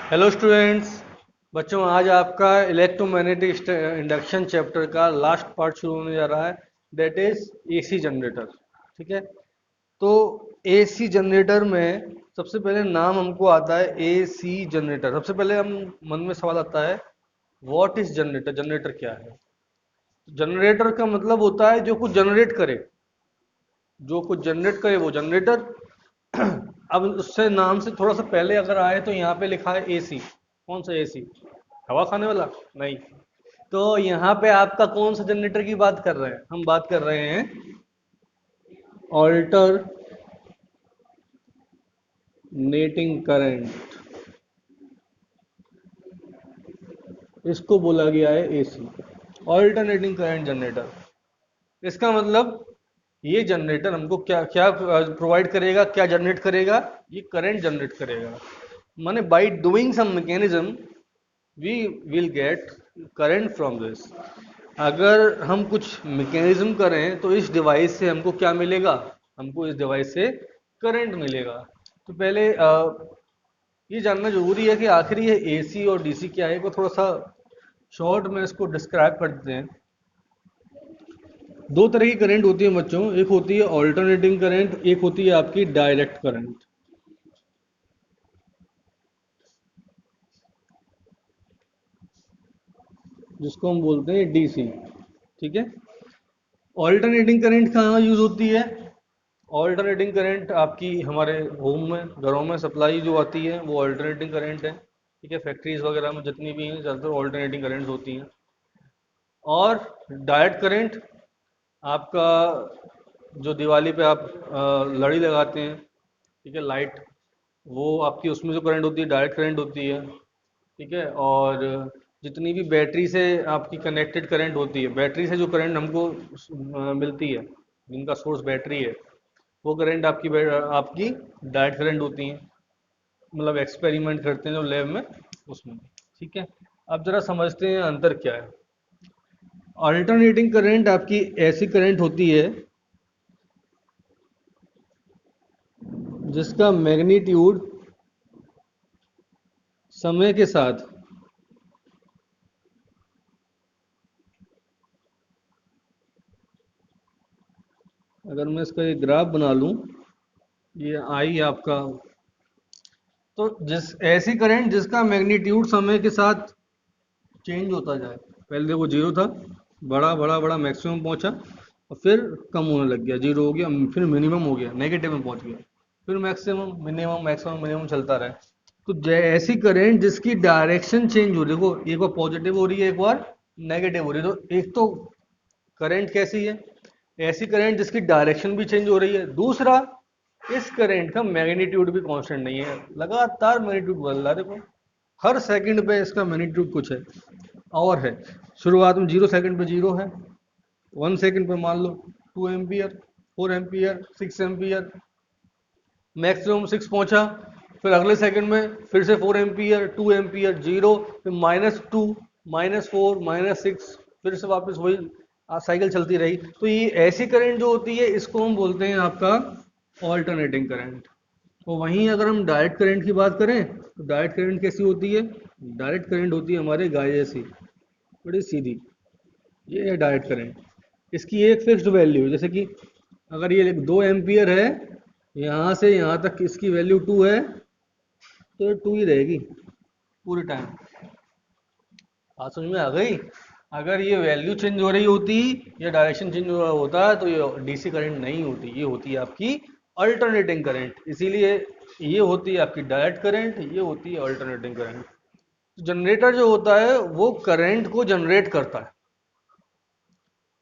Hello students. बच्चों, आज आपका इलेक्ट्रोमैग्नेटिक इंडक्शन चैप्टर का लास्ट पार्ट शुरू होने जा रहा है, दैट इज एसी जनरेटर। ठीक है। तो एसी जनरेटर में सबसे पहले नाम हमको आता है एसी जनरेटर। सबसे पहले हम मन में सवाल आता है, व्हाट इज जनरेटर? जनरेटर क्या है? जनरेटर का मतलब होता है जो कुछ जनरेट करे, जो कुछ जनरेट करे वो जनरेटर। अब उससे नाम से थोड़ा सा पहले अगर आए तो यहाँ पे लिखा है एसी। कौन सा एसी? हवा खाने वाला? नहीं। तो यहाँ पे आपका कौन सा जनरेटर की बात कर रहे हैं? हम बात कर रहे हैं ऑल्टरनेटिंग करंट। इसको बोला गया है एसी, ऑल्टरनेटिंग करंट जनरेटर। इसका मतलब ये जनरेटर हमको क्या क्या प्रोवाइड करेगा, क्या जनरेट करेगा? ये करंट जनरेट करेगा। माने by doing some mechanism we will get current from this. अगर हम कुछ मैकेनिज्म करें तो इस डिवाइस से हमको क्या मिलेगा? हमको इस डिवाइस से करंट मिलेगा। तो पहले ये जानना जरूरी है कि आखिर ये एसी और डीसी क्या है। को थोड़ा सा शॉर्ट में इसको डिस्क्राइब कर देते हैं। दो तरह की करंट होती है बच्चों, एक होती है ऑल्टरनेटिंग करंट, एक होती है आपकी डायरेक्ट करंट, जिसको हम बोलते हैं डीसी। ठीक है। ऑल्टरनेटिंग करंट कहाँ यूज होती है? ऑल्टरनेटिंग करंट आपकी हमारे होम में, घरों में सप्लाई जो आती है वो ऑल्टरनेटिंग करंट है। ठीक है। फैक्ट्रीज वगैरह में जितनी भी हैं ज़्यादातर ऑल्टरनेटिंग करंट होती हैं। और डायरेक्ट करंट आपका जो दिवाली पे आप लड़ी लगाते हैं, ठीक है, लाइट, वो आपकी उसमें जो करंट होती है डायरेक्ट करंट होती है। ठीक है। और जितनी भी बैटरी से आपकी कनेक्टेड करंट होती है, बैटरी से जो करंट हमको मिलती है, जिनका सोर्स बैटरी है, वो करंट आपकी डायरेक्ट करंट होती हैं। मतलब एक्सपेरिमेंट करते हैं जो लैब में, उसमें। ठीक है। अब जरा समझते हैं अंतर क्या है। अल्टरनेटिंग करंट आपकी ऐसी करंट होती है जिसका मैग्नीट्यूड समय के साथ, अगर मैं इसका एक ग्राफ बना लूं, ये आई आपका, तो जिस ऐसी करंट जिसका मैग्नीट्यूड समय के साथ चेंज होता जाए। पहले देखो जीरो था, बड़ा बड़ा बड़ा मैक्सिमम पहुंचा, और फिर कम होने लग गया, जीरो हो गया, फिर मिनिमम हो गया, नेगेटिव में पहुंच गया, फिर मैक्सिमम मिनिमम मैक्सिमम मिनिमम चलता रहे। तो ऐसी करंट जिसकी डायरेक्शन चेंज हो रही है, देखो एक बार पॉजिटिव हो रही है, एक बार नेगेटिव हो रही है, तो एक तो करंट कैसी है? ऐसी करंट जिसकी डायरेक्शन भी चेंज हो रही है। दूसरा, इस करंट का मैग्नीट्यूड भी कांस्टेंट नहीं है, लगातार मैग्नीट्यूड बदल रहा है। देखो हर सेकंड पे इसका मैग्नीट्यूड कुछ है और है। शुरुआत में 0 सेकंड पे जीरो है, 1 सेकंड पे मान लो 2 एम्पियर, 4 एम्पियर, 6 एम्पियर, मैक्सिमम 6 पहुंचा, फिर अगले सेकंड में फिर से 4 एम्पियर, 2 एम्पियर, जीरो, फिर -2, -4, -6, फिर से वापस वही साइकिल चलती रही। तो ये ऐसी करंट जो होती है इसको हम बोलते हैं आपका ऑल्टरनेटिंग करंट। तो वहीं अगर हम डायरेक्ट करंट की बात करें तो डायरेक्ट करंट कैसी होती है? डायरेक्ट करंट होती है हमारे गाय जैसी, बड़ी सीधी। ये है डायरेक्ट करंट। इसकी एक फिक्स्ड वैल्यू, जैसे कि अगर ये 2 एम्पियर है, यहाँ से यहाँ तक इसकी वैल्यू 2 है, तो ये 2 ही रहेगी पूरे टाइम। बात समझ में आ गई? अगर ये वैल्यू चेंज हो रही होती या डायरेक्शन चेंज हो रहा होता तो ये डीसी करंट नहीं होती, ये होती है आपकी अल्टरनेटिंग करंट। इसीलिए ये होती है आपकी डायरेक्ट करंट, ये होती है अल्टरनेटिंग करंट। जनरेटर जो होता है वो करंट को जनरेट करता है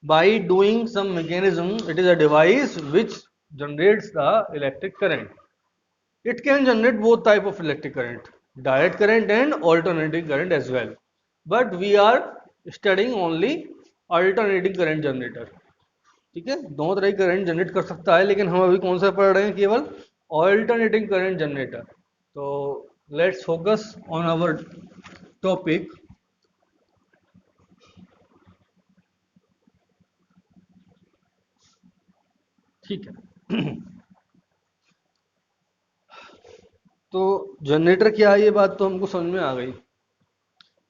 by doing some mechanism. It is a device which generates the electric current. It can generate both type of electric current, direct current and alternating current as well, but we are studying only alternating current generator. ठीक है। दोनों तरह की current generate कर सकता है, लेकिन हम अभी कौन सा पढ़ रहे हैं? केवल ऑल्टरनेटिंग करंट जनरेटर। तो let's focus on our topic. ठीक है। तो जनरेटर क्या है ये बात तो हमको समझ में आ गई।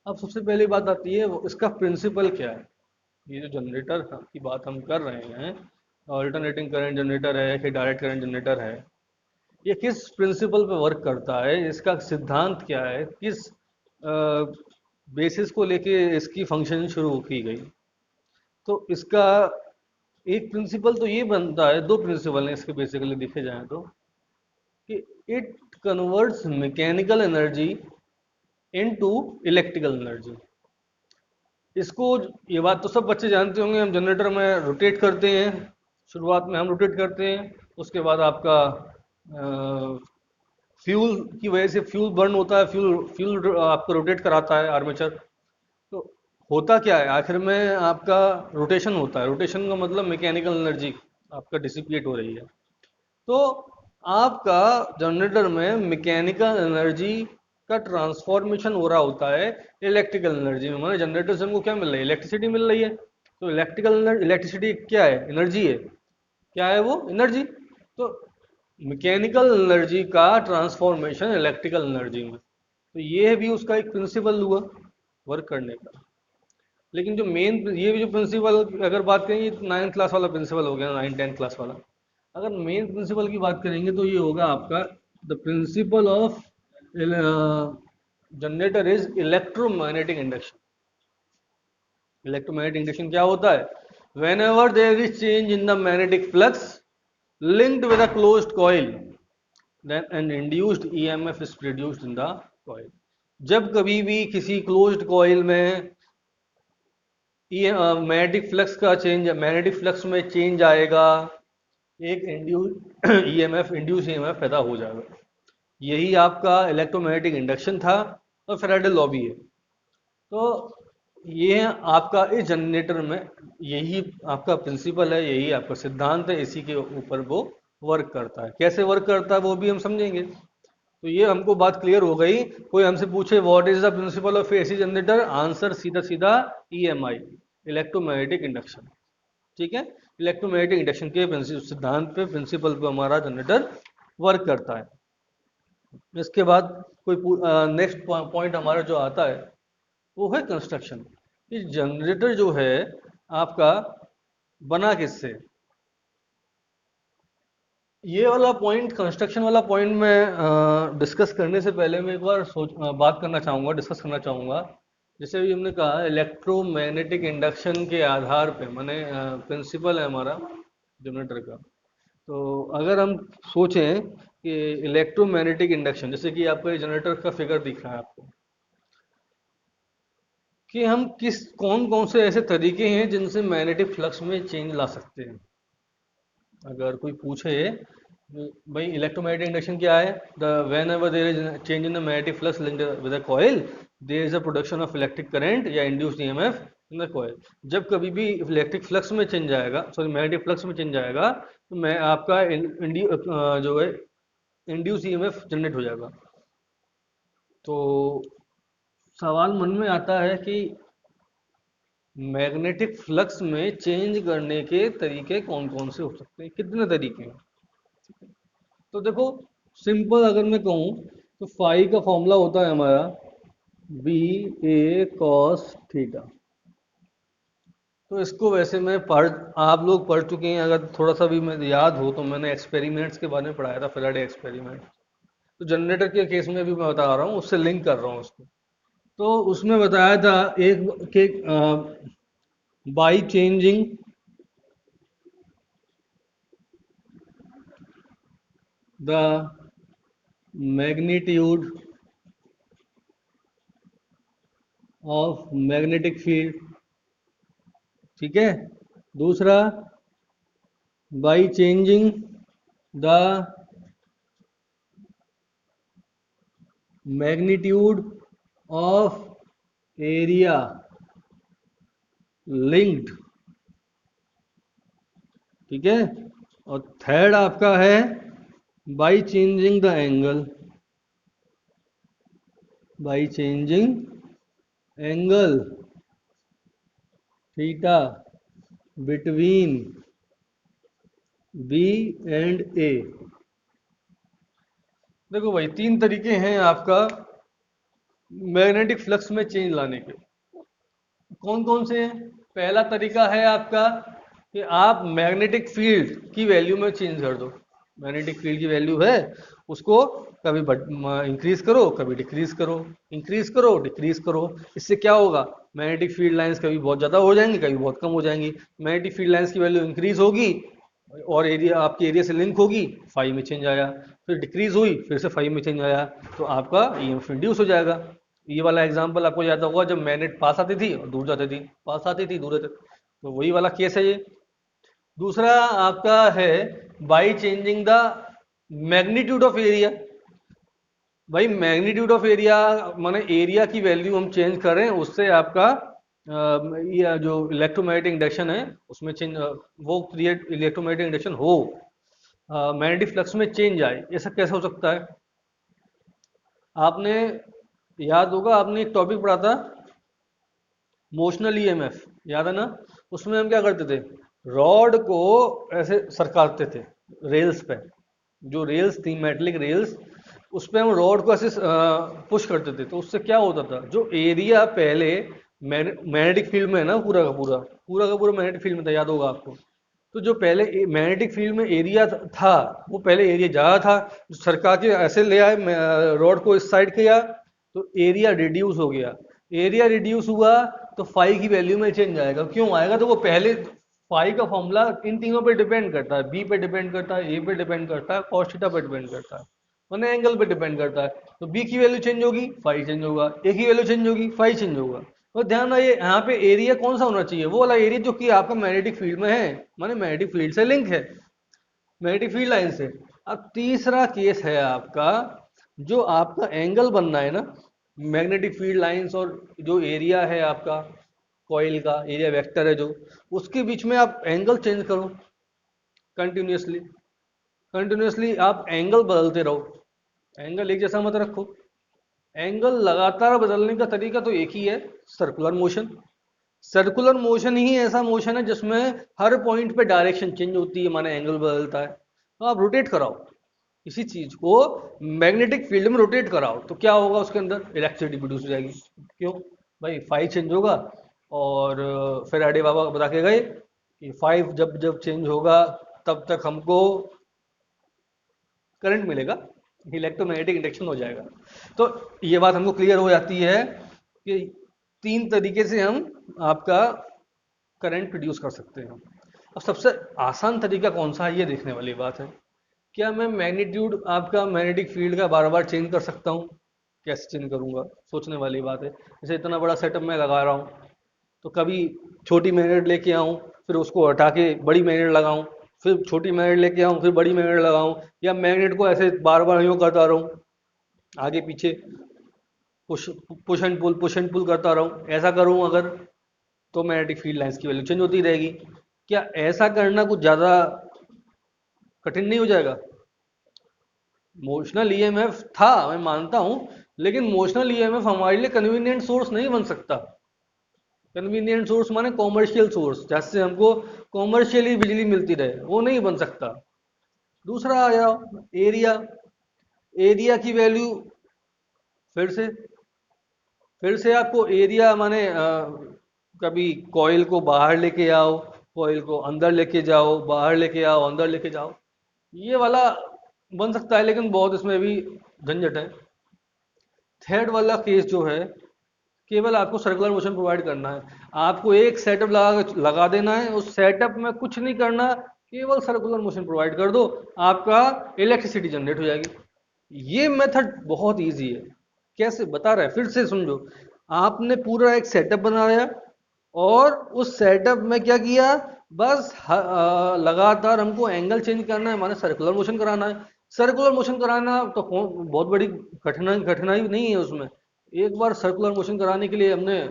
अब सबसे पहली बात आती है इसका प्रिंसिपल क्या है। ये जो जनरेटर की बात हम कर रहे हैं, अल्टरनेटिंग करंट जनरेटर है कि डायरेक्ट करंट जनरेटर है, ये किस प्रिंसिपल पे वर्क करता है, इसका सिद्धांत क्या है, किस बेसिस को लेके इसकी फंक्शन शुरू की गई। तो इसका एक प्रिंसिपल तो ये बनता है, दो प्रिंसिपल हैं इसके बेसिकली देखे जाएं तो, कि it converts mechanical energy into electrical energy. इसको, ये बात तो सब बच्चे जानते होंगे, हम जनरेटर में रोटेट करते हैं, शुरुआत में हम रोटेट करते हैं, उसके बाद आपका फ्यूल की वजह से फ्यूल बर्न होता है, फ्यूल फ्यूल आपको रोटेट कराता है आर्मेचर। तो होता क्या है आखिर में, आपका रोटेशन होता है, रोटेशन का मतलब मैकेनिकल एनर्जी आपका डिसिपिएट हो रही है। तो आपका जनरेटर में मैकेनिकल एनर्जी का ट्रांसफॉर्मेशन हो रहा होता है इलेक्ट्रिकल एनर्जी में। माने जनरेटर से हमको क्या मिल रही है, इलेक्ट्रिसिटी मिल रही है। तो इलेक्ट्रिसिटी क्या है, एनर्जी है। क्या है वो, एनर्जी। तो मैकेनिकल एनर्जी का ट्रांसफॉर्मेशन इलेक्ट्रिकल एनर्जी में, तो ये भी उसका एक प्रिंसिपल हुआ वर्क करने का। लेकिन जो मेन, ये भी जो प्रिंसिपल अगर बात करें, ये 9th क्लास वाला प्रिंसिपल हो गया, 9th 10th क्लास वाला। अगर मेन प्रिंसिपल की बात करेंगे तो ये होगा आपका the principle of generator is electromagnetic induction. Electromagnetic induction क्या होता है, whenever there is change in the magnetic flux linked with a closed coil, then an induced EMF is produced in the coil। जब कभी भी किसी closed coil में magnetic flux का change, magnetic flux में चेंज आएगा, एक induce EMF पैदा हो जाएगा। यही आपका इलेक्ट्रोमैग्नेटिक इंडक्शन था और फैराडे लॉ भी है। तो ये आपका इस जनरेटर में यही आपका प्रिंसिपल है, यही आपका सिद्धांत है, इसी के ऊपर वो वर्क करता है। कैसे वर्क करता है वो भी हम समझेंगे। तो ये हमको बात क्लियर हो गई। कोई हमसे पूछे what is the principle of AC generator, answer सीधा सीधा ईएमआई, इलेक्ट्रोमैग्नेटिक इंडक्शन। ठीक है, इलेक्ट्रोमैग्नेटिक इंडक्शन के सिद्धांत पे, प्रिंसिपल पे हमारा जनरेटर वर्क करता है। इसके बाद कोई नेक्स्ट पॉइंट हमारा जो आता है वो है कंस्ट्रक्शन। कि जनरेटर जो है आपका बना किससे। ये वाला पॉइंट, कंस्ट्रक्शन वाला पॉइंट में डिस्कस करने से पहले मैं एक बार बात करना चाहूँगा, डिस्कस करना चाहूँगा। जैसे भी हमने कहा इलेक्ट्रोमैग्नेटिक इंडक्शन के आधार पे, माने प्रिंसिपल है हमारा जनरेटर का। तो अगर हम सोचें कि इलेक्ट्रोमैग्नेटिक इंडक्शन, जैसे कि आपका जनरेटर का फिगर दिख रहा है आपको, कि हम कौन कौन से ऐसे तरीके हैं जिनसे मैग्नेटिक फ्लक्स में चेंज ला सकते हैं। अगर कोई पूछे भाई इलेक्ट्रोमैग्नेटिक इंडक्शन क्या है, the whenever there is change in the magnetic flux linked with a coil, there is a production of electric current या induced EMF in the coil. जब कभी भी इलेक्ट्रिक फ्लक्स में चेंज आएगा, sorry magnetic flux में change आएगा, तो मैं आपका जो है इंड्यूस ईएमएफ जनरेट हो जाएगा। तो सवाल मन में आता है कि मैग्नेटिक फ्लक्स में चेंज करने के तरीके कौन कौन से हो सकते हैं, कितने तरीके हैं। तो देखो, सिंपल अगर मैं कहूँ तो फाई का फॉर्मूला होता है हमारा बी ए कॉस थीटा। तो इसको वैसे मैं आप लोग पढ़ चुके हैं, अगर थोड़ा सा भी मैं याद हो तो मैंने एक्सपेरिमेंट्स के बारे में पढ़ाया था, फैराडे एक्सपेरिमेंट। तो जनरेटर के केस में भी मैं बता रहा हूँ, उससे लिंक कर रहा हूँ उसको। तो उसमें बताया था एक के by changing the magnitude of magnetic field, ठीक है। दूसरा, by changing the magnitude of area linked, ठीक है। और थर्ड आपका है by changing the angle, by changing angle theta between B and A. देखो भाई, तीन तरीके हैं आपका मैग्नेटिक फ्लक्स में चेंज लाने के। कौन कौन से हैं? पहला तरीका है आपका कि आप मैग्नेटिक फील्ड की वैल्यू में चेंज कर दो। मैग्नेटिक फील्ड की वैल्यू है, उसको कभी इंक्रीज करो, कभी डिक्रीज करो, इंक्रीज करो, डिक्रीज करो। इससे क्या होगा? मैग्नेटिक फील्ड लाइंस कभी बहुत ज़्यादा हो जाएंगी, कभी बहुत कम हो जाएंगी। मैग्नेटिक फील्ड लाइंस की वैल्यू इंक्रीज होगी और एरिया आपकी एरिया से लिंक होगी, फाई में चेंज आया। फिर डिक्रीज हुई, फिर से फाई में चेंज आया, तो आपका ईएमएफ इंड्यूस हो जाएगा। ये वाला एग्जांपल आपको याद होगा, जब मैग्नेट पास आती थी और दूर जाती थी, पास आती थी दूर जाती थी, तो वही वाला केस है ये। दूसरा आपका है by changing the magnitude of area. भाई मैग्नीट्यूड ऑफ एरिया माने एरिया की वैल्यू हम चेंज करें, उससे आपका ये जो इलेक्ट्रोमैग्नेटिक इंडक्शन है उसमें चेंज, वो क्रिएट इलेक्ट्रोमैग्नेटिक इंडक्शन हो, मैग्नेटिक फ्लक्स में चेंज आए। ऐसा कैसे हो सकता है? आपने याद होगा, आपने एक टॉपिक पढ़ा था मोशनल ईएमएफ, याद है ना? उसमें हम क्या करते थे, रॉड को ऐसे सरकाते थे रेल्स पे। जो रेल्स थी मेटलिक रेल्स, उस पे हम रॉड को ऐसे पुश करते थे, तो उससे क्या होता था, जो एरिया पहले मैग्नेटिक फील्ड में है ना, पूरा का पूरा, पूरा का पूरा मैग्नेटिक फील्ड में था, याद होगा आपको। तो जो पहले मैग्नेटिक फील्ड में एरिया था, वो पहले एरिया ज़्यादा था, जो सरका के ऐसे ले आए रॉड को इस साइड किया, तो एरिया रिड्यूस हो गया। एरिया रिड्यूस हुआ तो फाई की वैल्यू में चेंज आएगा। क्यों आएगा? तो वो पहले फाई का फॉर्मूला इन तीनों पे डिपेंड करता है, बी पे डिपेंड करता है, ए पे डिपेंड करता है, कॉस थीटा पे डिपेंड करता है, मैंने एंगल पे डिपेंड करता है। तो बी की वैल्यू चेंज होगी, फाई चेंज होगा, ए की वैल्यू चेंज होगी, फाई चेंज होगा। तो ध्यान रहे यहाँ पे एरिया कौन सा होना चाहिए, वो वाला एरिया जो कि आपका मैग्नेटिक फील्ड में है, माने मैग्नेटिक फील्ड से लिंक है, मैग्नेटिक फील्ड लाइन से। अब तीसरा केस है आपका, जो आपका एंगल बनना है ना मैग्नेटिक फील्ड लाइंस और जो एरिया है आपका कॉइल का एरिया वेक्टर है जो, उसके बीच में आप एंगल चेंज करो कंटिन्यूसली। कंटिन्यूसली आप एंगल बदलते रहो, एंगल एक जैसा मत रखो। एंगल लगातार बदलने का तरीका तो एक ही है, सर्कुलर मोशन। सर्कुलर मोशन ही ऐसा मोशन है जिसमें हर पॉइंट पे डायरेक्शन चेंज होती है, माने एंगल बदलता है। तो आप रोटेट कराओ किसी चीज को, मैग्नेटिक फील्ड में रोटेट कराओ, तो क्या होगा, उसके अंदर इलेक्ट्रिसिटी प्रोड्यूस हो जाएगी। क्यों भाई? फाई चेंज होगा, और फेराडे बाबा बता के गए कि फाइव जब जब चेंज होगा तब तक हमको करंट मिलेगा, इलेक्ट्रोमैग्नेटिक इंडक्शन हो जाएगा। तो ये बात हमको क्लियर हो जाती है कि तीन तरीके से हम आपका करंट प्रोड्यूस कर सकते हैं। अब सबसे आसान तरीका कौन सा है, ये देखने वाली बात है। क्या मैं मैग्नीट्यूड आपका मैग्नेटिक फील्ड का बार बार चेंज कर सकता हूँ? कैसे चेंज करूँगा, सोचने वाली बात है। जैसे इतना बड़ा सेटअप मैं लगा रहा हूँ, तो कभी छोटी मैग्नेट लेके आऊँ, फिर उसको हटा के बड़ी मैग्नेट लगाऊं, फिर छोटी मैग्नेट लेके आऊँ, फिर बड़ी मैग्नेट लगाऊं, या मैग्नेट को ऐसे बार बार यूँ करता रहूँ, आगे पीछे पुश पुश एंड पुल करता रहूँ, ऐसा करूँ अगर, तो मैग्नेटिक फील्ड लाइंस की वैल्यू चेंज होती रहेगी। क्या ऐसा करना कुछ ज़्यादा कठिन नहीं हो जाएगा? मोशनल ईएमएफ था, मैं मानता हूँ, लेकिन मोशनल ईएमएफ हमारे लिए कन्वीनियंट सोर्स नहीं बन सकता। कन्वीनियंट सोर्स माने कॉमर्शियल सोर्स, जैसे हमको कॉमर्शियली बिजली मिलती रहे, वो नहीं बन सकता। दूसरा आ जाओ, एरिया। एरिया की वैल्यू फिर से आपको एरिया माने कभी कॉइल को बाहर लेके आओ, कॉइल को अंदर लेके जाओ, बाहर लेके आओ, अंदर लेके जाओ, ये वाला बन सकता है, लेकिन बहुत इसमें भी झंझट है। थर्ड वाला केस जो है, केवल आपको सर्कुलर मोशन प्रोवाइड करना है, आपको एक सेटअप लगा देना है, उस सेटअप में कुछ नहीं करना, केवल सर्कुलर मोशन प्रोवाइड कर दो, आपका इलेक्ट्रिसिटी जनरेट हो जाएगी। ये मेथड बहुत इजी है। कैसे बता रहा है, फिर से समझो। आपने पूरा एक सेटअप बनाया, और उस सेटअप में क्या किया, बस लगातार हमको एंगल चेंज करना है, माने सर्कुलर मोशन कराना है। सर्कुलर मोशन कराना तो बहुत बड़ी कठिनाई नहीं है उसमें। एक बार सर्कुलर मोशन कराने के लिए हमने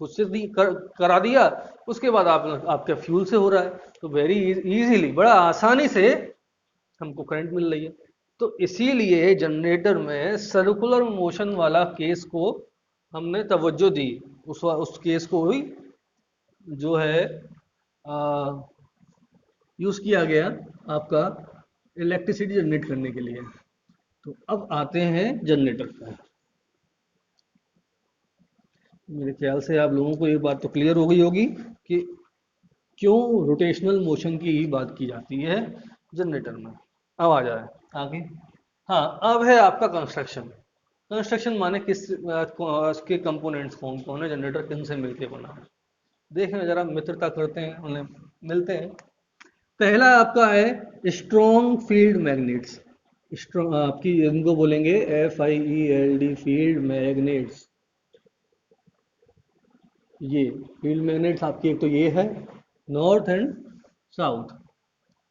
खुद से करा दिया, उसके बाद आपके फ्यूल से हो रहा है, तो वेरी इजीली, बड़ा आसानी से हमको करंट मिल रही है। तो इसीलिए जनरेटर में सर्कुलर मोशन वाला केस को हमने तवज्जो दी, उस केस को ही जो है यूज किया गया आपका इलेक्ट्रिसिटी जनरेट करने के लिए। तो अब आते हैं जनरेटर पर। मेरे ख्याल से आप लोगों को ये बात तो क्लियर हो गई होगी कि क्यों रोटेशनल मोशन की ही बात की जाती है जनरेटर में। अब आ जाए आगे। हाँ, अब है आपका कंस्ट्रक्शन। कंस्ट्रक्शन माने किस उसके कंपोनेंट्स कौन कौन है, जनरेटर किन से मिलके बना है। देखें जरा, मित्रता करते हैं, उन्हें मिलते हैं। पहला आपका है स्ट्रॉन्ग फील्ड मैग्नेट्स। स्ट्रॉन्ग आपकी इनको बोलेंगे FIELD, फील्ड मैग्नेट्स। ये फील्ड मैग्नेट्स आपकी एक तो ये है नॉर्थ एंड साउथ।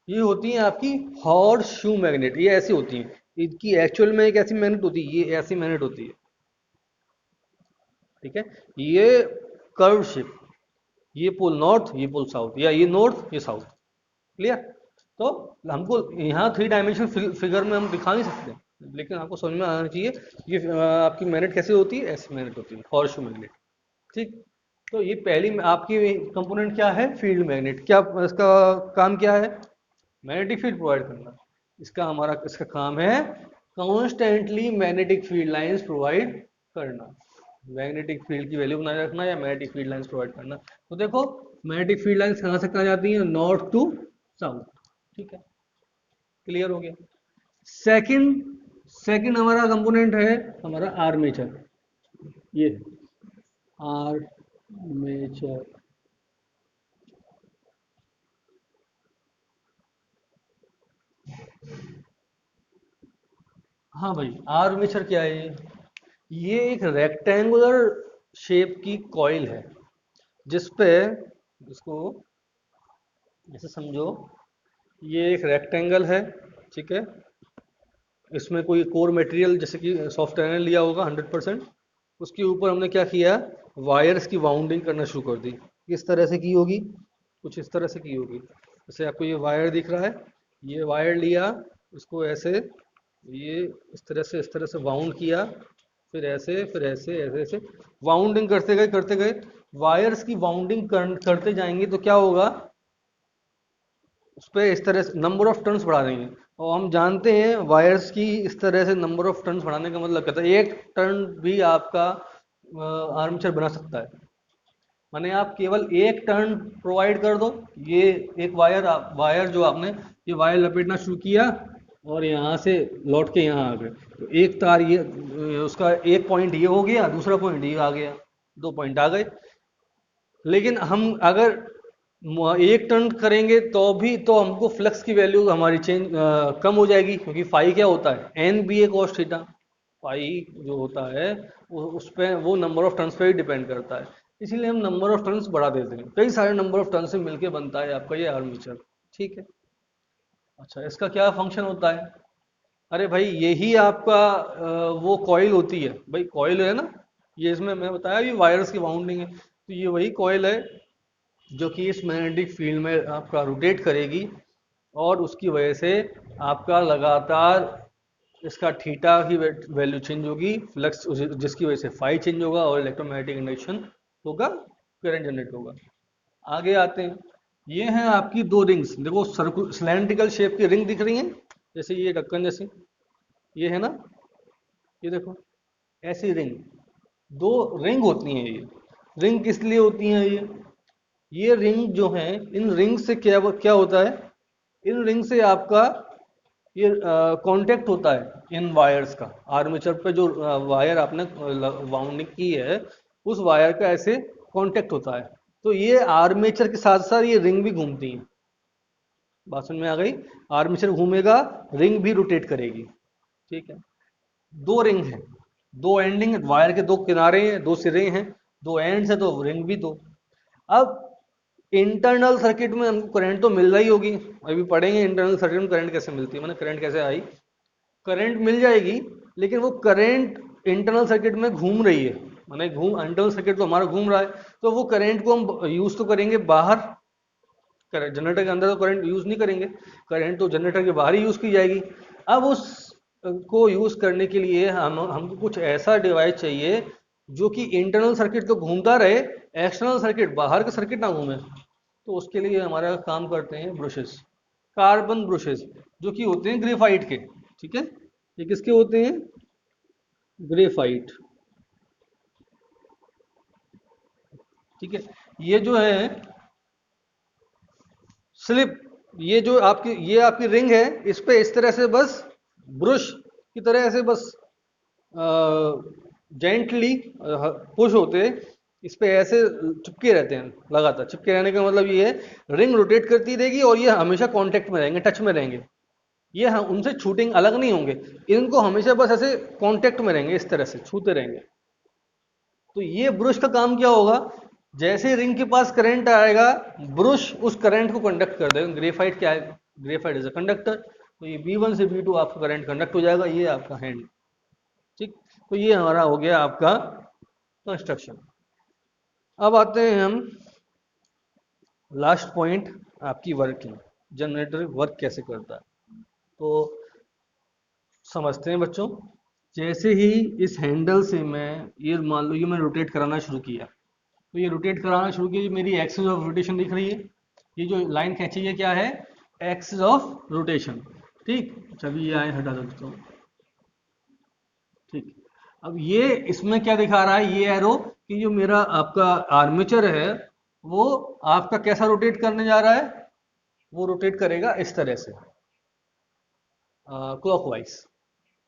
ये होती हैं आपकी हॉर्स शू मैग्नेट। ये ऐसी होती हैं, इनकी एक्चुअल में एक ऐसी मैग्नेट होती है, ये ऐसी मैग्नेट होती है, ठीक है। ये कर्व शेप, ये पोल नॉर्थ, ये पोल साउथ, या ये नॉर्थ ये साउथ। क्लियर। तो हमको यहाँ 3 डायमेंशन फिगर में हम दिखा नहीं सकते, लेकिन आपको समझ में आना चाहिए ये आपकी मैग्नेट कैसे होती है, ऐसी मैग्नेट होती है, हॉर्स शू मैग्नेट। ठीक। तो ये पहली आपकी कंपोनेंट क्या है, फील्ड मैग्नेट। क्या इसका काम क्या है, मैग्नेटिक फील्ड प्रोवाइड करना। इसका काम है constantly magnetic field lines provide करना, मैग्नेटिक फील्ड की वैल्यू बनाए रखना या मैग्नेटिक फील्ड लाइंस प्रोवाइड करना। तो देखो मैग्नेटिक फील्ड लाइंस कहाँ से कहाँ जाती हैं, नॉर्थ टू साउथ। ठीक है, क्लियर हो गया। सेकंड सेकंड हमारा कंपोनेंट है हमारा आर्मेचर। ये आर्मेचर। हाँ भाई, आर्मेचर क्या है, ये एक रेक्टेंगुलर शेप की कॉइल है जिसपे, इसको जैसे समझो ये एक रेक्टेंगल है, ठीक है। इसमें कोई कोर मटेरियल जैसे कि सॉफ्ट आयरन लिया होगा 100%। उसके ऊपर हमने क्या किया, वायर्स की वाउंडिंग करना शुरू कर दी। किस तरह से की होगी, कुछ इस तरह से की होगी। जैसे आपको ये वायर दिख रहा है, ये वायर लिया, उसको ऐसे, ये इस तरह से वाउंड किया, फिर ऐसे, फिर ऐसे, ऐसे ऐसे वाउंडिंग करते गए। वायर्स की वाउंडिंग करते जाएंगे तो क्या होगा, उस पर इस तरह से नंबर ऑफ टर्न्स बढ़ा देंगे। और हम जानते हैं वायर्स की इस तरह से नंबर ऑफ टर्न्स बढ़ाने का मतलब क्या था, एक टर्न भी आपका आर्मेचर बना सकता है। माने आप केवल एक टर्न प्रोवाइड कर दो, ये एक वायर जो आपने ये वायर लपेटना शुरू किया और यहाँ से लौट के यहाँ आ गए, तो एक तार ये उसका एक पॉइंट ये हो गया, दूसरा पॉइंट ये आ गया, 2 पॉइंट आ गए। लेकिन हम अगर एक टर्न करेंगे तो हमको फ्लक्स की वैल्यू हमारी कम हो जाएगी, क्योंकि फाई क्या होता है, NBA cos थीटा। फाई जो होता है उस पे वो नंबर ऑफ टर्न्स पे ही डिपेंड करता है, इसीलिए हम नंबर ऑफ टर्न्स बढ़ा देते हैं। कई सारे नंबर ऑफ टर्न्स से मिलके बनता है आपका ये आर्मेचर। ठीक है। अच्छा, इसका क्या फंक्शन होता है, अरे भाई यही आपका वो कॉइल होती है भाई, कॉइल है ना, ये इसमें मैं बताया ये वायर्स की वाउंडिंग है, तो ये वही कॉइल है जो कि इस मैग्नेटिक फील्ड में आपका रोटेट करेगी, और उसकी वजह से आपका लगातार इसका थीटा की वैल्यू चेंज होगी, फ्लक्स जिसकी वजह से फाई चेंज होगा और इलेक्ट्रोमैग्नेटिक इंडक्शन होगा, करंट जनरेट होगा। आगे आते हैं, ये हैं आपकी 2 रिंग्स। देखो सर्कुलर सिलेंड्रिकल शेप की रिंग दिख रही हैं, जैसे ये ढक्कन जैसी, ये है ना, ये देखो ऐसी रिंग, 2 रिंग होती हैं। ये रिंग किस लिए होती हैं, ये रिंग जो है, इन रिंग से क्या होता है, इन रिंग से आपका ये कांटेक्ट होता है इन वायर्स का। आर्मेचर पे जो वायर आपने वाउंडिंग की है, उस वायर का ऐसे कांटेक्ट होता है, तो ये आर्मेचर के साथ साथ ये रिंग भी घूमती है। बात समझ में आ गई, आर्मेचर घूमेगा, रिंग भी रोटेट करेगी। ठीक है, 2 रिंग है, 2 एंडिंग, वायर के 2 किनारे हैं, 2 सिरे हैं, 2 एंड्स है, तो रिंग भी 2। अब इंटरनल सर्किट में हमको करंट तो मिल रही होगी, अभी पढ़ेंगे इंटरनल सर्किट में करंट कैसे मिलती है, मैंने करंट कैसे आई, करंट मिल जाएगी, लेकिन वो करंट इंटरनल सर्किट में घूम रही है, माने इंटरनल सर्किट तो हमारा घूम रहा है, तो वो करंट को हम यूज तो करेंगे बाहर, जनरेटर के अंदर तो करंट यूज नहीं करेंगे, करंट तो जनरेटर के बाहर ही यूज की जाएगी। अब उस को यूज करने के लिए हमको कुछ ऐसा डिवाइस चाहिए जो कि इंटरनल सर्किट तो घूमता रहे, एक्सटर्नल सर्किट, बाहर का सर्किट ना घूमे। तो उसके लिए हमारा काम करते हैं ब्रशेस, कार्बन ब्रशेस, जो कि होते हैं ग्रेफाइट के। ठीक है, ये किसके होते हैं? ग्रेफाइट। ठीक है, ये जो है स्लिप, ये आपकी रिंग है, इस पे इस तरह से बस ब्रश की तरह से बस जेंटली पुश होते, इस पे ऐसे चिपके रहते हैं लगातार। चिपके रहने का मतलब ये है रिंग रोटेट करती रहेगी और ये हमेशा कांटेक्ट में रहेंगे, टच में रहेंगे। ये हम उनसे छूटिंग अलग नहीं होंगे, इनको हमेशा बस ऐसे कांटेक्ट में रहेंगे, इस तरह से छूते रहेंगे। तो ये ब्रश का काम क्या होगा, जैसे रिंग के पास करंट आएगा ब्रश उस करंट को कंडक्ट कर देगा। ग्रेफाइट क्या है? Graphite is a conductor. तो ये B1 से B2 आपका करंट कंडक्ट हो जाएगा, ये आपका हैंड। ठीक, तो ये हमारा हो गया आपका कंस्ट्रक्शन। अब आते हैं हम लास्ट पॉइंट, आपकी वर्किंग, जनरेटर वर्क कैसे करता है। तो समझते हैं बच्चों। जैसे ही इस हैंडल से मैं ये मान लो ये मैं रोटेट कराना शुरू किया, तो ये रोटेट कराना शुरू किया, मेरी एक्सिस ऑफ रोटेशन दिख रही है। ये जो लाइन खींची है क्या है? Axis of rotation. ठीक, चलिए ये आए हटा देता हूँ। ठीक, अब ये इसमें क्या दिखा रहा है ये एरो, कि जो मेरा आपका आर्मेचर है वो आपका कैसा रोटेट करने जा रहा है? वो रोटेट करेगा इस तरह से, क्लॉकवाइज।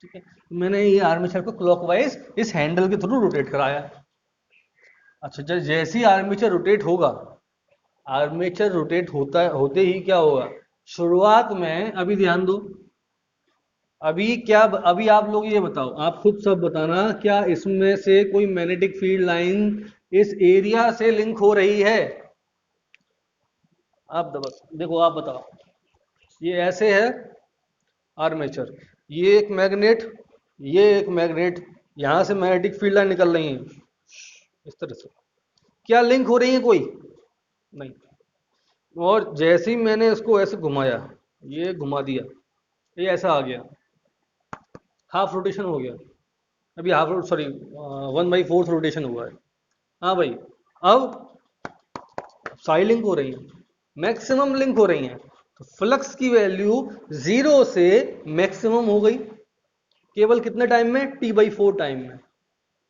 ठीक है, मैंने ये आर्मेचर को क्लॉकवाइज इस हैंडल के थ्रू रोटेट कराया। अच्छा, जैसे ही आर्मेचर रोटेट होगा, आर्मेचर रोटेट होते ही क्या होगा, शुरुआत में, अभी ध्यान दो, अभी आप लोग ये बताओ, आप खुद सब बताना, क्या इसमें से कोई मैग्नेटिक फील्ड लाइन इस एरिया से लिंक हो रही है? आप देखो, आप बताओ। ये ऐसे है आर्मेचर, ये एक मैग्नेट, ये एक मैग्नेट, यहां से मैग्नेटिक फील्ड लाइन निकल रही है इस तरह से। क्या लिंक हो रही है? कोई नहीं। और जैसे ही मैंने इसको ऐसे घुमाया, ये घुमा दिया, ये ऐसा आ गया, हाफ रोटेशन हो गया। अभी हाफ, सॉरी, 1/4 रोटेशन हुआ है। हाँ भाई, अब साई लिंक हो रही है, मैक्सिमम लिंक हो रही है, तो फ्लक्स की वैल्यू 0 से मैक्सिमम हो गई। केवल कितने टाइम में? T/4 टाइम में।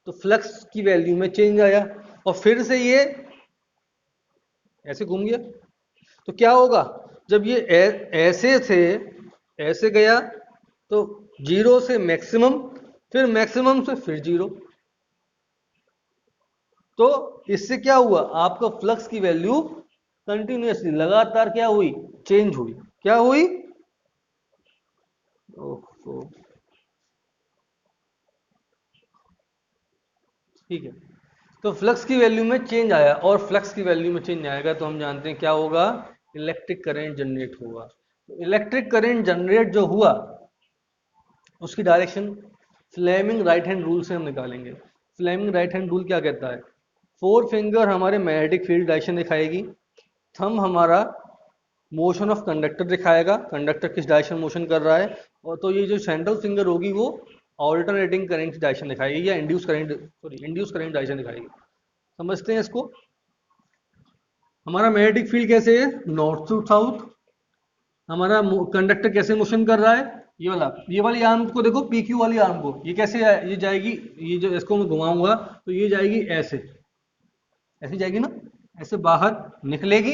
तो फ्लक्स की वैल्यू में चेंज आया, और फिर से ये ऐसे घूम गया। तो क्या होगा, जब ये ऐसे से ऐसे गया, तो 0 से मैक्सिमम, फिर मैक्सिमम से फिर 0। तो इससे क्या हुआ, आपका फ्लक्स की वैल्यू कंटिन्यूअसली लगातार क्या हुई? चेंज हुई। क्या हुई? ओहो, ठीक है। तो फ्लक्स की वैल्यू में चेंज आया, और फ्लक्स की वैल्यू में चेंज आएगा तो हम जानते हैं क्या होगा, इलेक्ट्रिक करंट जनरेट होगा। तो इलेक्ट्रिक करंट जनरेट जो हुआ, उसकी direction Fleming right hand rule से हम निकालेंगे। फ्लेमिंग राइट हैंड रूल क्या कहता है? 4 फिंगर हमारे मैग्नेटिक फील्ड डायरेक्शन दिखाएगी, थंब हमारा मोशन ऑफ कंडक्टर दिखाएगा, कंडक्टर किस डायरेक्शन मोशन कर रहा है, और तो ये जो सेंट्रल फिंगर होगी वो ऑल्टरनेटिंग करंट की डायरेक्शन दिखाएगी, या इंड्यूस करंट डायरेक्शन दिखाएगी। समझते हैं इसको। हमारा मैग्नेटिक फील्ड कैसे है? North to south. हमारा कंडक्टर कैसे मोशन कर रहा है? ये वाली आर्म को देखो, PQ वाली आर्म को, ये कैसे ये जाएगी, ये जो इसको मैं घुमाऊंगा तो ये जाएगी ऐसे, ऐसे जाएगी ना, ऐसे बाहर निकलेगी,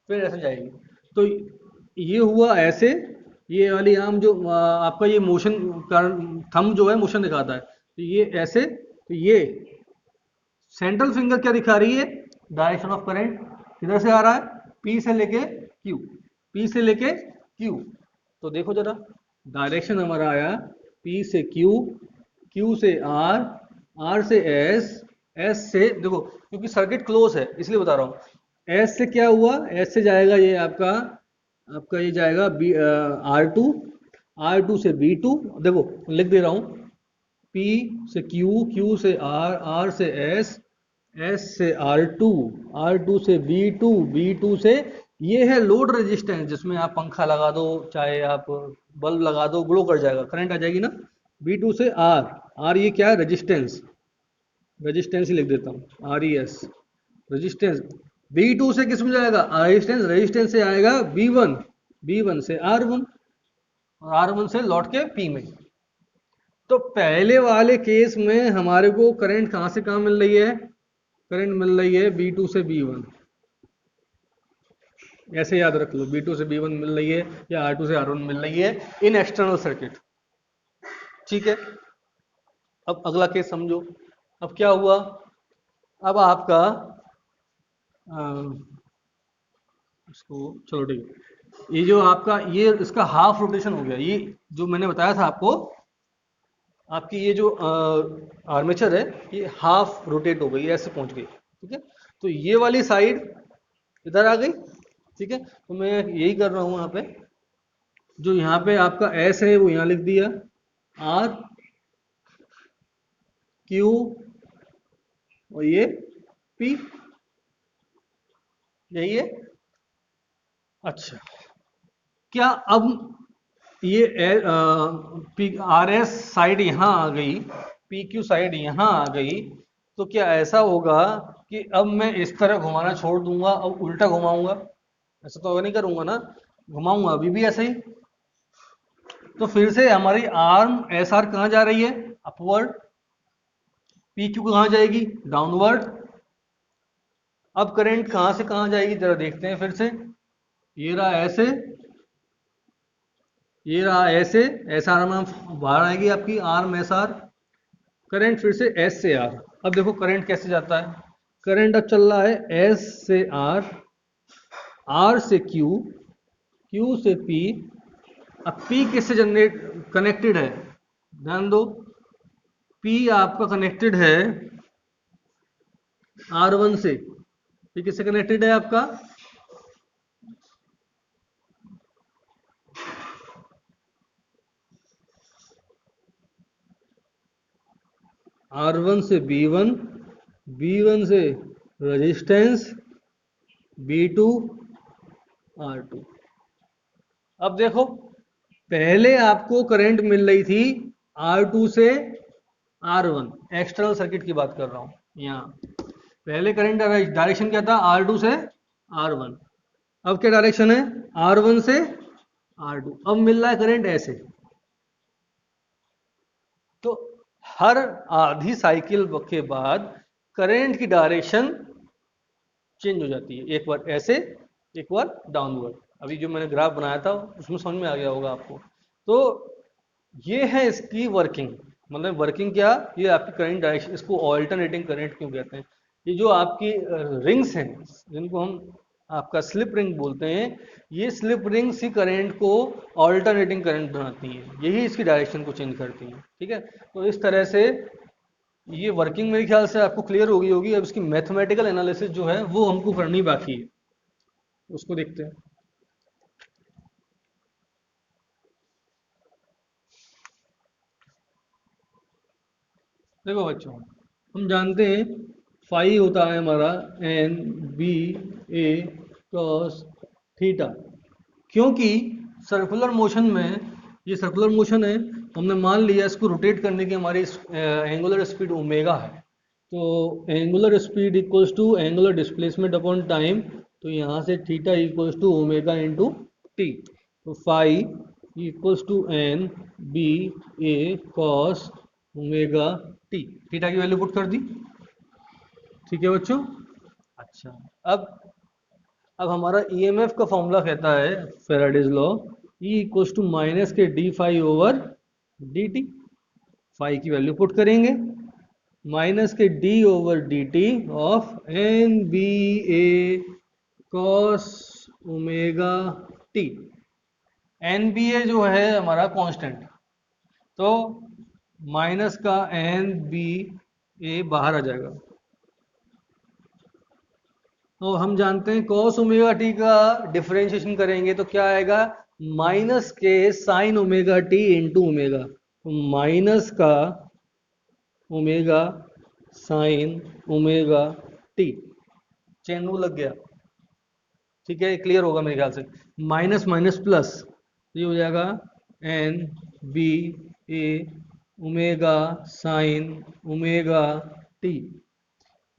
फिर ऐसे जाएगी। तो ये हुआ ऐसे, ये वाली आर्म जो आपका ये मोशन, थंब जो है मोशन दिखाता है, तो ये ऐसे, तो ये सेंट्रल फिंगर क्या दिखा रही है? डायरेक्शन ऑफ करंट किधर से आ रहा है? P से लेके Q, P से लेके Q। तो देखो जरा, डायरेक्शन हमारा आया P से Q, Q से R, R से S, S से, देखो क्योंकि सर्किट क्लोज है इसलिए बता रहा हूँ, S से क्या हुआ, S से जाएगा ये आपका आपका ये जाएगा R2, R2 से B2, देखो लिख दे रहा हूँ, P से Q, Q से R, R से S, S से R2, R2 से B2, B2 से, ये है लोड रेजिस्टेंस, जिसमें आप पंखा लगा दो, चाहे आप बल्ब लगा दो, ग्लो कर जाएगा, करंट आ जाएगी ना। B2 से R, R ये क्या है? रेजिस्टेंस, रेजिस्टेंस ही लिख देता हूँ, RES, रेजिस्टेंस। B2 से किस में जाएगा? रेजिस्टेंस, रेजिस्टेंस से आएगा B1, B1 से R1, और R1 से लौट के P में। तो पहले वाले केस में हमारे को करंट कहाँ से कहाँ मिल रही है? करंट मिल रही है B2 से B1, ऐसे याद रख लो, B2 से B1 मिल रही है या R2 से R1 मिल रही है इन एक्सटर्नल सर्किट। ठीक है, अब अगला केस समझो। अब क्या हुआ, अब आपका इसको चलो ठीक है, ये जो आपका ये इसका हाफ रोटेशन हो गया, ये जो मैंने बताया था आपको, आपकी ये जो आर्मेचर है ये हाफ रोटेट हो गई, ऐसे पहुंच गई। ठीक है, तो ये वाली साइड इधर आ गई। ठीक है, तो मैं यही कर रहा हूं यहाँ पे, जो यहाँ पे आपका एस है वो यहाँ लिख दिया, आर क्यू और ये पी, यही है। अच्छा, क्या अब ये पी आर एस साइड यहाँ आ गई, पी क्यू साइड यहाँ आ गई, तो क्या ऐसा होगा कि अब मैं इस तरह घुमाना छोड़ दूंगा, अब उल्टा घुमाऊंगा? ऐसा तो नहीं करूंगा ना, घुमाऊंगा अभी भी ऐसे ही। तो फिर से हमारी आर्म एस आर कहाँ जा रही है? अपवर्ड। पी क्यू कहाँ जाएगी? डाउनवर्ड। अब करंट कहाँ से कहाँ जाएगी जरा देखते हैं फिर से। ये रहा ऐसे, ये रहा ऐसे, एस आर में बाहर आएगी आपकी आर्म एस आर। करंट फिर से एस से आर। अब देखो करंट कैसे जाता है, करंट अब चल रहा है एस से आर, आर से क्यू, क्यू से पी। अब पी किससे जनरेट कनेक्टेड है? ध्यान दो, पी आपका कनेक्टेड है R1 से। पी किससे कनेक्टेड है आपका? R1 से B1, B1 से रेजिस्टेंस, B2 R2। अब देखो, पहले आपको करंट मिल रही थी R2 से R1, एक्सटर्नल सर्किट की बात कर रहा हूं यहाँ। पहले करंट डायरेक्शन क्या था? R2 से R1। अब क्या डायरेक्शन है? R1 से R2। अब मिल रहा है करंट ऐसे। तो हर आधी साइकिल के बाद करंट की डायरेक्शन चेंज हो जाती है, एक बार ऐसे, एक बार डाउनवर्ड। अभी जो मैंने ग्राफ बनाया था उसमें समझ में आ गया होगा आपको। तो ये है इसकी वर्किंग, मतलब वर्किंग क्या, ये आपकी करंट डायरेक्शन, इसको ऑल्टरनेटिंग करंट क्यों कहते हैं? ये जो आपकी रिंग्स हैं जिनको हम आपका स्लिप रिंग बोलते हैं, ये स्लिप रिंग्स ही करंट को ऑल्टरनेटिंग करंट बनाती हैं, यही इसकी डायरेक्शन को चेंज करती हैं। ठीक है, तो इस तरह से ये वर्किंग मेरे ख्याल से आपको क्लियर हो गई होगी। अब इसकी मैथमेटिकल एनालिसिस जो है वो हमको करनी बाकी है, उसको देखते हैं। देखो बच्चों, हम जानते हैं फाई होता है हमारा N B A cos theta, क्योंकि सर्कुलर मोशन में, ये सर्कुलर मोशन है, हमने मान लिया इसको रोटेट करने की हमारी एंगुलर स्पीड ओमेगा है। तो angular speed equals to angular displacement upon time, तो यहाँ से theta equals to omega into T. तो phi equals to N B A cos omega T, theta की वैल्यू पुट कर दी। ठीक है बच्चों। अच्छा, अब हमारा ईएमएफ का फॉर्मूला कहता है Faraday's law, E equals to minus K D phi over D T. Phi की वैल्यू पुट करेंगे, minus K D over D T of N B A cos omega T. N B A जो है हमारा constant, तो minus का N B ए बाहर आ जाएगा। तो हम जानते हैं कॉस ओमेगा टी का डिफरेंशिएशन करेंगे तो क्या आएगा? माइनस के sign omega T into omega. तो माइनस का omega sine omega T, chain rule लग गया। ठीक है, क्लियर होगा मेरे ख्याल से। माइनस माइनस प्लस, ये हो जाएगा एन बी ए ओमेगा साइन ओमेगा टी।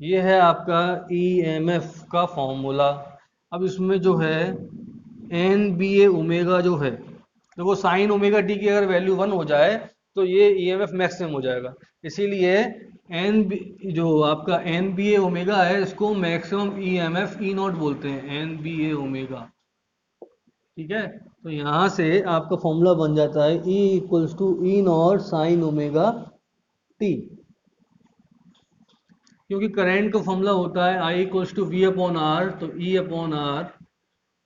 ये है आपका EMF का फॉर्मूला। अब इसमें जो है एन बी ए ओमेगा जो है, देखो साइन ओमेगा टी की अगर वैल्यू 1 हो जाए तो ये ईएमएफ मैक्सिमम हो जाएगा। इसीलिए एन जो आपका एन बी ए ओमेगा है, इसको मैक्सिमम ईएमएफ ई नॉट बोलते हैं, एन बी ए ओमेगा। ठीक है, तो यहाँ से आपका फॉर्मूला बन जाता है E equals to E naught sine omega T, क्योंकि करंट का फॉर्मूला होता है I equals to V upon R, तो E अपॉन आर,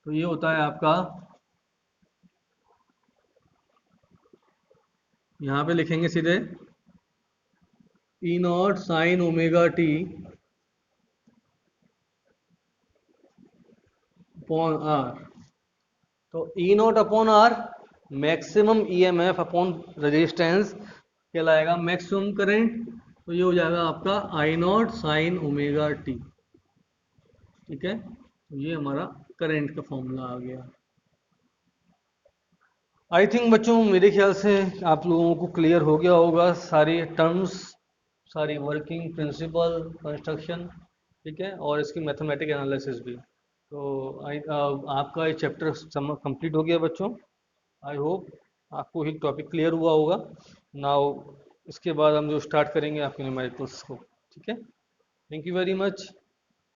तो ये होता है आपका, यहाँ पे लिखेंगे सीधे E naught sine omega T upon R. तो E naught upon R maximum EMF upon resistance कहलाएगा मैक्सिमम करंट, तो ये हो जाएगा आपका I naught sine omega T. ठीक है, तो ये हमारा करंट का फॉर्मूला आ गया। आई थिंक बच्चों मेरे ख्याल से आप लोगों को क्लियर हो गया होगा सारी टर्म्स, सारी वर्किंग प्रिंसिपल, कंस्ट्रक्शन। ठीक है, और इसकी मैथमेटिक एनालिसिस भी। तो आपका ये चैप्टर कंप्लीट हो गया बच्चों। आई होप आपको एक टॉपिक क्लियर हुआ होगा। नाउ इसके बाद हम जो स्टार्ट करेंगे आपके न्यूमेरिकल्स को। ठीक है, थैंक यू वेरी मच।